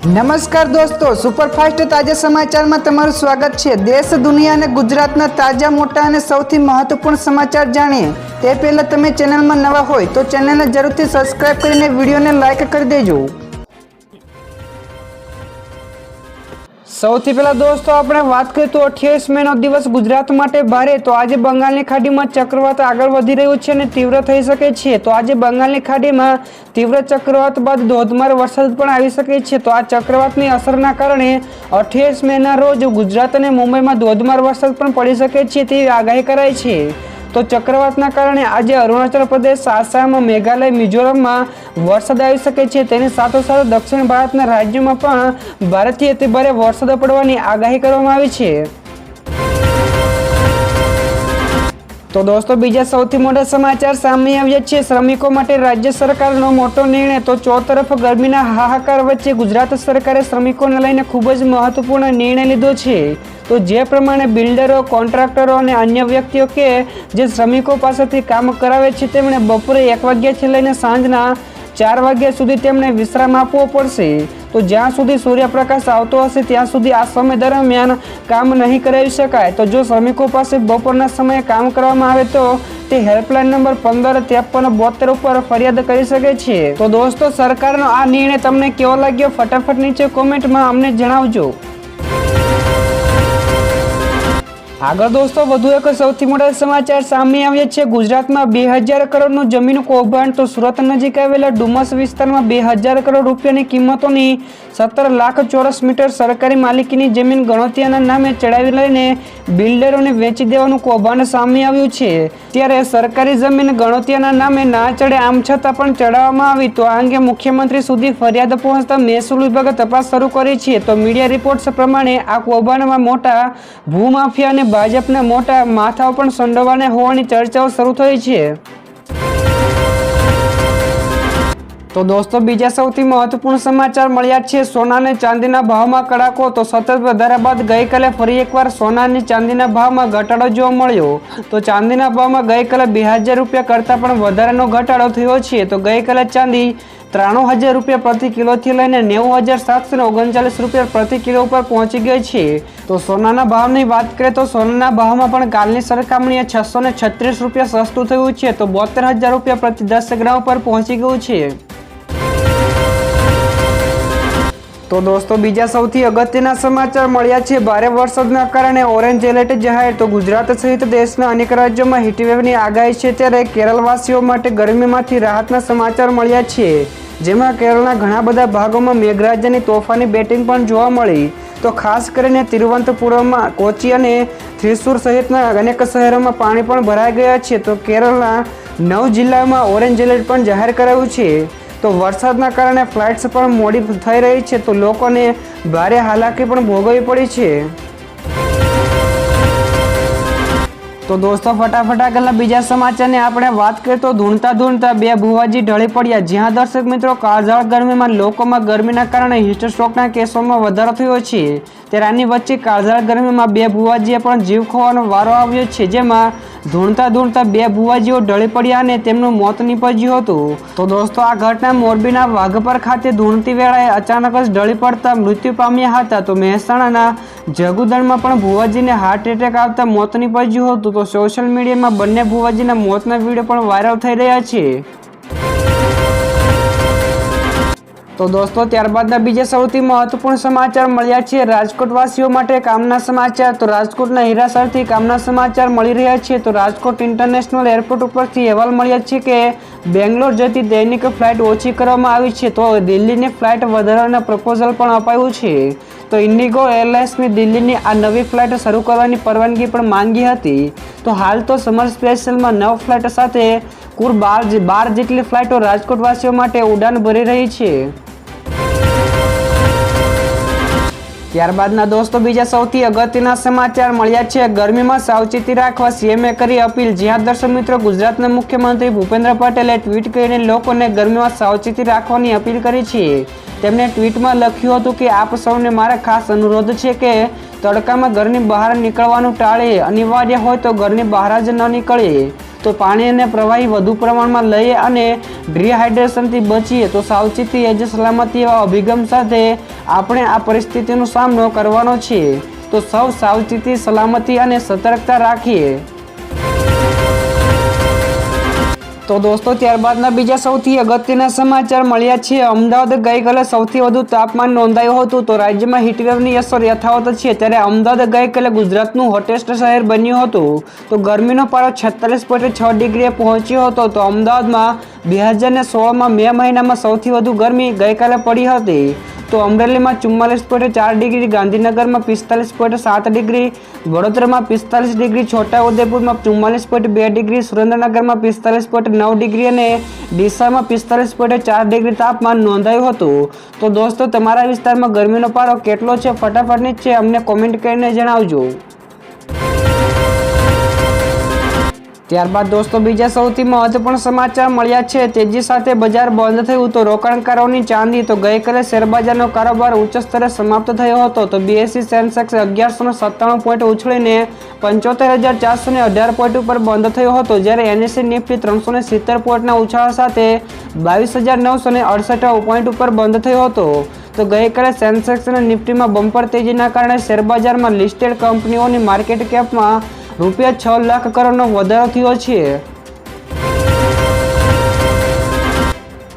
નમસ્કાર દોસ્તો, સુપરફાસ્ટ તાજા સમાચારમાં તમારું સ્વાગત છે। દેશ, દુનિયા અને ગુજરાતના તાજા, મોટા અને સૌથી મહત્વપૂર્ણ સમાચાર જાણીએ તે પહેલા તમે ચેનલમાં નવા હોય તો ચેનલને જરૂરથી સબસ્ક્રાઇબ કરીને વિડીયોને લાઇક કરી દેજો। સૌથી પહેલા દોસ્તો આપણે વાત કરીએ તો 28 મેનો દિવસ ગુજરાત માટે ભારે। તો આજે બંગાળની ખાડીમાં ચક્રવાત આગળ વધી રહ્યું છે અને તીવ્ર થઈ શકે છે। તો આજે બંગાળની ખાડીમાં તીવ્ર ચક્રવાત બાદ ધોધમાર વરસાદ પણ આવી શકે છે। તો આ ચક્રવાતની અસરના કારણે 28 મેના રોજ ગુજરાત અને મુંબઈમાં ધોધમાર વરસાદ પણ પડી શકે છે તેવી આગાહી કરાઈ છે। તો ચક્રવાતના કારણે આજે અરુણાચલ પ્રદેશ, આસામ, મેઘાલય, મિઝોરમમાં વરસાદ આવી શકે છે। તેની સાથોસાથ દક્ષિણ ભારતના રાજ્યોમાં પણ ભારેથી અતિભારે વરસાદ પડવાની આગાહી કરવામાં આવી છે। તો દોસ્તો બીજા સૌથી મોટા સમાચાર સામે આવ્યા છે। શ્રમિકો માટે રાજ્ય સરકારનો મોટો નિર્ણય। તો ચોતરફ ગરમીના હાહાકાર વચ્ચે ગુજરાત સરકારે શ્રમિકોને લઈને ખૂબ જ મહત્વપૂર્ણ નિર્ણય લીધો છે। તો જે પ્રમાણે બિલ્ડરો, કોન્ટ્રાક્ટરો અને અન્ય વ્યક્તિઓ કે જે શ્રમિકો પાસેથી કામ કરાવે છે તેમણે બપોરે 1 વાગ્યાથી લઈને સાંજના 4 વાગ્યા સુધી તેમને વિશ્રામ આપવો પડશે। તો જ્યાં સુધી સૂર્યપ્રકાશ આવતો હશે ત્યાં સુધી આ સમય દરમિયાન કામ નહીં કરાવી શકાય। તો જો શ્રમિકો પાસે બપોરના સમયે કામ કરવામાં આવે તો તે હેલ્પલાઇન નંબર 15 53 72 ઉપર ફરિયાદ કરી શકે છે। તો દોસ્તો સરકારનો આ નિર્ણય તમને કેવો લાગ્યો ફટાફટ નીચે કોમેન્ટમાં અમને જણાવજો। આગળ દોસ્તો વધુ એક સૌથી મોટા સમાચાર સામે આવ્યા છે। ગુજરાતમાં 2000 કરોડનું જમીન કૌભાંડ। તો સુરત નજીક આવેલા ડુમસ વિસ્તારમાં 2000 કરોડ રૂપિયાની કિંમતોની 17 લાખ ચોરસ મીટર સરકારી માલિકીની જમીન ગણોતિયાના નામે ચડાવી લઈને બિલ્ડરોને વેચી દેવાનું કૌભાંડ સામે આવ્યું છે। ત્યારે સરકારી જમીન ગણોતિયાના નામે ના ચડે આમ છતાં પણ ચડાવવામાં આવી। તો આ અંગે મુખ્યમંત્રી સુધી ફરિયાદ પહોંચતા મહેસૂલ વિભાગે તપાસ શરૂ કરી છે। તો મીડિયા રિપોર્ટ્સ પ્રમાણે આ કૌભાંડમાં મોટા ભૂમાફિયા અને ભાજપના મોટા માથાઓ પણ સંડોવાના હોવાની ચર્ચાઓ શરૂ થઈ છે। તો દોસ્તો બીજા સૌથી મહત્વપૂર્ણ સમાચાર મળ્યા છે। સોના અને ચાંદીના ભાવમાં કડાકો। તો સતત વધારા બાદ ગઈકાલે ફરી એકવાર સોના અને ચાંદીના ભાવમાં ઘટાડો જોવા મળ્યો। તો ચાંદીના ભાવમાં ગઈકાલે 2000 રૂપિયા કરતાં પણ વધારાનો ઘટાડો થયો છે। તો ગઈકાલે ચાંદી 93,000 રૂપિયા પ્રતિ કિલોથી લઈને 90,739 રૂપિયા પ્રતિ કિલો ઉપર પહોંચી ગઈ છે। તો સોનાના ભાવની વાત કરીએ તો સોનાના ભાવમાં પણ કાલની સરખામણીએ 636 રૂપિયા સસ્તું થયું છે। તો 72,000 રૂપિયા પ્રતિ 10 ગ્રામ ઉપર પહોંચી ગયું છે। તો દોસ્તો બીજા સૌથી અગત્યના સમાચાર મળ્યા છે। ભારે વરસાદના કારણે ઓરેન્જ એલર્ટ જાહેર। તો ગુજરાત સહિત દેશના અનેક રાજ્યોમાં હીટવેવની આગાહી છે। ત્યારે કેરળવાસીઓ માટે ગરમીમાંથી રાહતના સમાચાર મળ્યા છે। જેમાં કેરળના ઘણા બધા ભાગોમાં મેઘરાજાની તોફાની બેટિંગ પણ જોવા મળી। તો ખાસ કરીને તિરુવનંતપુરમમાં, કોચી અને થ્રિસુર સહિતના અનેક શહેરોમાં પાણી પણ ભરાઈ ગયા છે। તો કેરળના 9 જિલ્લાઓમાં ઓરેન્જ એલર્ટ પણ જાહેર કરાયું છે। તો વરસાદના કારણે ફ્લાઇટ્સ પણ મોડી થઈ રહી છે। તો લોકોને ભારે હાલાકી પણ ભોગવવી પડી છે। તો દોસ્તો ફટાફટ આગળના બીજા સમાચારની આપણે વાત કરીએ તો ધૂણતા 2 ભુવાજી ઢળી પડ્યા। જ્યાં દર્શક મિત્રો કાળઝાળ ગરમીમાં લોકોમાં ગરમીના કારણે હીટસ્ટ્રોકના કેસોમાં વધારો થયો છે। ત્યારે આની વચ્ચે કાળઝાળ ગરમીમાં 2 ભુવાજીએ પણ જીવ ખોવાનો વારો આવ્યો છે। જેમાં ધૂણતા 2 ભુવાજીઓ ઢળી પડ્યા અને તેમનું મોત નીપજ્યું હતું। તો દોસ્તો આ ઘટના મોરબીના વાઘપર ખાતે ધૂણતી વેળાએ અચાનક જ ઢળી પડતા મૃત્યુ પામ્યા હતા। તો મહેસાણાના જગુદણમાં પણ ભુવાજીને હાર્ટ એટેક આવતા મોત નીપજ્યું હતું। તો સોશિયલ મીડિયામાં બંને ભુવાજીના મોતના વિડીયો પણ વાયરલ થઈ રહ્યા છે। તો દોસ્તો ત્યારબાદના બીજા સૌથી મહત્વપૂર્ણ સમાચાર મળ્યા છે। રાજકોટવાસીઓ માટે કામના સમાચાર। તો રાજકોટના હીરાસરથી કામના સમાચાર મળી રહ્યા છે। તો રાજકોટ ઇન્ટરનેશનલ એરપોર્ટ ઉપરથી અહેવાલ મળ્યા છે કે બેંગ્લોર જતી દૈનિક ફ્લાઇટ ઓછી કરવામાં આવી છે। તો દિલ્હીની ફ્લાઇટ વધારવાના પ્રપોઝલ પણ અપાયું છે। તો ઇન્ડિગો એરલાઇન્સની દિલ્હીની આ નવી ફ્લાઇટ શરૂ કરવાની પરવાનગી પણ માંગી હતી। તો હાલ તો સમર સ્પેશિયલમાં 9 ફ્લાઇટ સાથે કુલ 12 જેટલી ફ્લાઇટો રાજકોટવાસીઓ માટે ઉડાન ભરી રહી છે। ત્યારબાદના દોસ્તો બીજા સૌથી અગત્યના સમાચાર મળ્યા છે। ગરમીમાં સાવચેતી રાખવા સીએમએ કરી અપીલ। જ્યાં દર્શક મિત્રો ગુજરાતના મુખ્યમંત્રી ભૂપેન્દ્ર પટેલે ટ્વીટ કરીને લોકોને ગરમીમાં સાવચેતી રાખવાની અપીલ કરી છે। તેમણે ટ્વીટમાં લખ્યું હતું કે આપ સૌને મારા ખાસ અનુરોધ છે કે તડકામાં ઘરની બહાર નીકળવાનું ટાળે। અનિવાર્ય હોય તો ઘરની બહાર જ ન નીકળે। તો પાણી અને પ્રવાહી વધુ પ્રમાણમાં લઈએ અને ડિહાઇડ્રેશનથી બચીએ તો સાવચેતી એ જ સલામતી એવા અભિગમ સાથે આપણે આ પરિસ્થિતિનો સામનો કરવાનો છે। તો સૌ સાવચેતી, સલામતી અને સતર્કતા રાખીએ। તો દોસ્તો ત્યારબાદના બીજા સૌથી અગત્યના સમાચાર મળ્યા છે। અમદાવાદ ગઈકાલે સૌથી વધુ તાપમાન નોંધાયું હતું। તો રાજ્યમાં હીટવેવની અસર યથાવત છે, ત્યારે અમદાવાદ ગઈકાલે ગુજરાતનું હોટેસ્ટ શહેર બન્યું હતું। તો ગરમીનો પારો 46.6 ડિગ્રીએ પહોંચ્યો હતો। તો અમદાવાદમાં 2016માં મે મહિનામાં સૌથી વધુ ગરમી ગઈકાલે પડી હતી। તો અમરેલીમાં 44.4 ડિગ્રી, ગાંધીનગરમાં 45.7 ડિગ્રી, વડોદરામાં 45 ડિગ્રી, છોટાઉદેપુરમાં 44.2 ડિગ્રી, સુરેન્દ્રનગરમાં 45.9 ડિગ્રી અને ડીસામાં 45.4 ડિગ્રી તાપમાન નોંધાયું હતું। તો દોસ્તો તમારા વિસ્તારમાં ગરમીનો પારો કેટલો છે ફટાફટ નીચે અમને કોમેન્ટ કરીને જણાવજો। ત્યારબાદ દોસ્તો બીજા સૌથી મહત્વપૂર્ણ સમાચાર મળ્યા છે। તેજી સાથે બજાર બંધ થયું તો રોકાણકારોની ચાંદી। તો ગઈકાલે શેરબજારનો કારોબાર ઉચ્ચ સ્તરે સમાપ્ત થયો હતો। તો બીએસઈ સેન્સેક્સ 1197 પોઈન્ટ ઉછળીને 75,418 પોઈન્ટ ઉપર બંધ થયો હતો, જ્યારે એનએસઈ નિફ્ટી 370 પોઈન્ટના ઉછાળા સાથે 22,968 પોઈન્ટ ઉપર બંધ થયો હતો। તો ગઈકાલે સેન્સેક્સ અને નિફ્ટીમાં બમ્પર તેજીના કારણે શેરબજારમાં લિસ્ટેડ કંપનીઓની માર્કેટ કેપમાં રૂપિયા 6 લાખ કરોડનો વધારો થયો છે।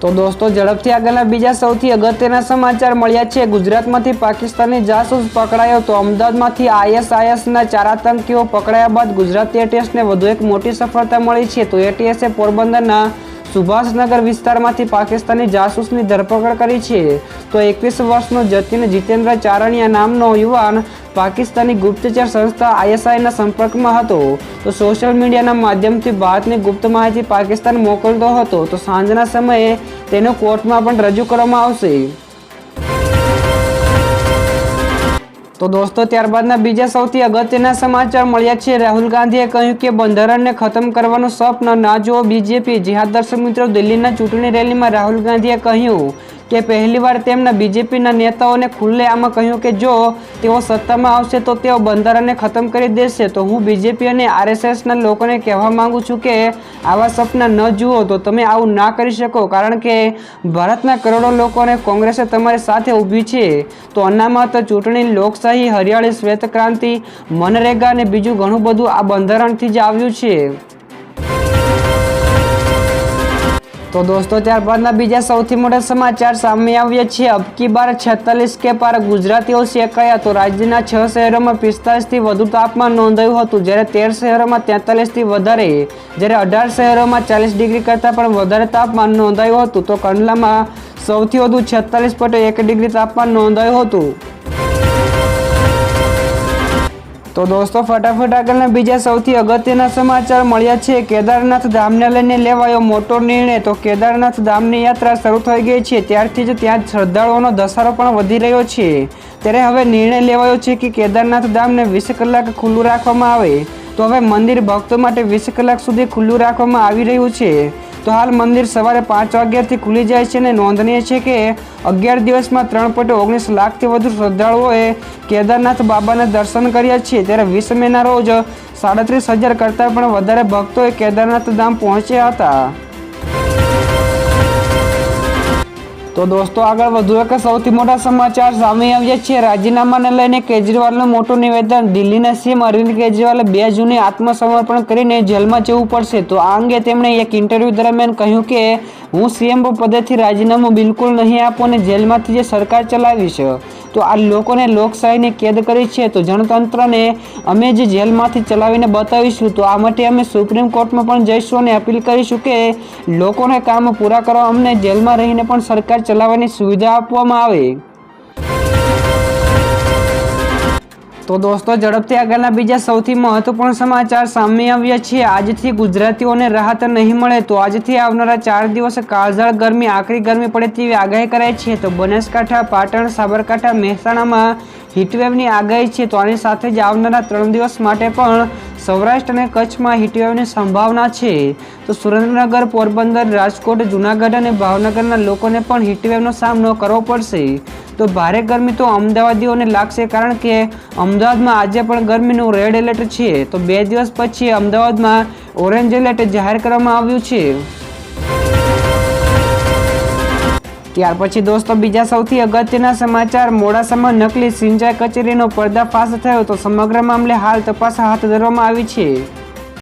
તો દોસ્તો ઝડપથી આગળના બીજા સૌથી અગત્યના સમાચાર મળ્યા છે। ગુજરાતમાંથી પાકિસ્તાની જાસૂસ પકડાયો। તો અમદાવાદમાંથી ISISના 4 આતંકીઓ પકડાયા બાદ ગુજરાત એટીએસને વધુ એક મોટી સફળતા મળી છે। તો એટીએસે પોરબંદરના સુભાષનગર વિસ્તારમાંથી પાકિસ્તાની જાસૂસની ધરપકડ કરી છે। તો 21 વર્ષનો જતીન જીતેન્દ્ર ચારણિયા નામનો યુવાન પાકિસ્તાની ગુપ્તચર સંસ્થા ISIના સંપર્કમાં હતો। તો સોશિયલ મીડિયાના માધ્યમથી ભારતની ગુપ્ત માહિતી પાકિસ્તાન મોકલતો હતો। તો સાંજના સમયે તેને કોર્ટમાં પણ રજૂ કરવામાં આવશે। તો દોસ્તો ત્યારબાદના બીજા સૌથી અગત્યના સમાચાર મળ્યા છે। રાહુલ ગાંધીએ કહ્યું કે બંધારણને ખતમ કરવાનું સ્વપ્ન ના જુઓ બીજેપી। જી હા દર્શક મિત્રો, દિલ્હીના ચૂંટણી રેલીમાં રાહુલ ગાંધીએ કહ્યું કે પહેલીવાર તેમના બીજેપીના નેતાઓને ખુલ્લેઆમ કહ્યું કે જો તેઓ સત્તામાં આવશે તો તેઓ બંધારણને ખતમ કરી દેશે। તો હું બીજેપી અને RSSના લોકોને કહેવા માંગુ છું કે આવા સપના ન જુઓ। તો તમે આવું ના કરી શકો, કારણ કે ભારતના કરોડો લોકો અને કોંગ્રેસે તમારી સાથે ઊભી છે। તો અનામત, ચૂંટણી, લોકશાહી, હરિયાળી, શ્વેત ક્રાંતિ, મનરેગા અને બીજું ઘણું બધું આ બંધારણથી જ આવ્યું છે। તો દોસ્તો ત્યારબાદના બીજા સૌથી મોટા સમાચાર સામે આવ્યા છે। અબકી બાર 46 કે પાર ગુજરાતીઓ શેકાયા। તો રાજ્યના 6 શહેરોમાં 45થી વધુ તાપમાન નોંધાયું હતું, જ્યારે 13 શહેરોમાં 43થી વધારે, જ્યારે 18 શહેરોમાં 40 ડિગ્રી કરતાં પણ વધારે તાપમાન નોંધાયું હતું। તો કંડલામાં સૌથી વધુ 46.1 ડિગ્રી તાપમાન નોંધાયું હતું। તો દોસ્તો ફટાફટ આગળના બીજા સૌથી અગત્યના સમાચાર મળ્યા છે। કેદારનાથ ધામને લઈને લેવાયો મોટો નિર્ણય। તો કેદારનાથ ધામની યાત્રા શરૂ થઈ ગઈ છે, ત્યારથી જ ત્યાં શ્રદ્ધાળુઓનો ધસારો પણ વધી રહ્યો છે। ત્યારે હવે નિર્ણય લેવાયો છે કે કેદારનાથ ધામને 20 કલાક ખુલ્લું રાખવામાં આવે। તો હવે મંદિર ભક્તો માટે 20 કલાક સુધી ખુલ્લું રાખવામાં આવી રહ્યું છે। તો હાલ મંદિર સવારે 5 વાગ્યાથી ખુલી જાય છે અને નોંધનીય છે કે 11 દિવસમાં 3.19 લાખથી વધુ શ્રદ્ધાળુઓએ કેદારનાથ બાબાના દર્શન કર્યા છે। ત્યારે 20 મેના રોજ 37,000 કરતાં પણ વધારે ભક્તોએ કેદારનાથ ધામ પહોંચ્યા હતા। તો દોસ્તો આગળ વધુ એક સૌથી મોટા સમાચાર સામે આવ્યા છે। રાજીનામાને લઈને કેજરીવાલનું મોટું નિવેદન। દિલ્હીના સીએમ અરવિંદ કેજરીવાલે 2 જૂને આત્મસમર્પણ કરીને જેલમાં જવું પડશે। તો આ અંગે તેમણે એક ઇન્ટરવ્યૂ દરમિયાન કહ્યું કે હું સીએમ પદેથી રાજીનામું બિલકુલ નહીં આપું અને જેલમાંથી જે સરકાર ચલાવીશ। તો આ લોકોને લોકશાહીની કેદ કરી છે, તો જનતંત્રને અમે જે જેલમાંથી ચલાવીને બતાવીશું। તો આ માટે અમે સુપ્રીમ કોર્ટમાં પણ જઈશું અને અપીલ કરીશું કે લોકોને કામ પૂરા કરવા અમને જેલમાં રહીને પણ સરકાર ચલાવવાની સુવિધા આપવામાં આવે। તો દોસ્તો ઝડપથી આગળના બીજા સૌથી મહત્વપૂર્ણ સમાચાર સામે આવ્યા છે। આજથી ગુજરાતીઓને રાહત નહીં મળે। તો આજથી આવનારા 4 દિવસ કાળઝાળ ગરમી, આકરી ગરમી પડે તેવી આગાહી કરાઈ છે। તો બનાસકાંઠા, પાટણ, સાબરકાંઠા, મહેસાણામાં હીટવેવની આગાહી છે, તો આની સાથે જ આવનારા 3 દિવસ માટે પણ સૌરાષ્ટ્ર અને કચ્છમાં હીટવેવની સંભાવના છે. તો સુરેન્દ્રનગર, પોરબંદર, રાજકોટ, જૂનાગઢ અને ભાવનગરના લોકોને પણ હીટવેવનો સામનો કરવો પડશે. તો ભારે ગરમી તો અમદાવાદીઓને લાગશે, કારણ કે અમદાવાદમાં આજે પણ ગરમીનું રેડ એલર્ટ છે. તો 2 દિવસ પછી અમદાવાદમાં ઓરેન્જ એલર્ટ જાહેર કરવામાં આવ્યું છે. ત્યાર પછી દોસ્તો બીજા સૌથી અગત્યના સમાચાર, મોડાસામાં નકલી સિંચાઈ કચેરીનો પર્દાફાશ થયો. તો સમગ્ર મામલે હાલ તપાસ હાથ ધરવામાં આવી છે.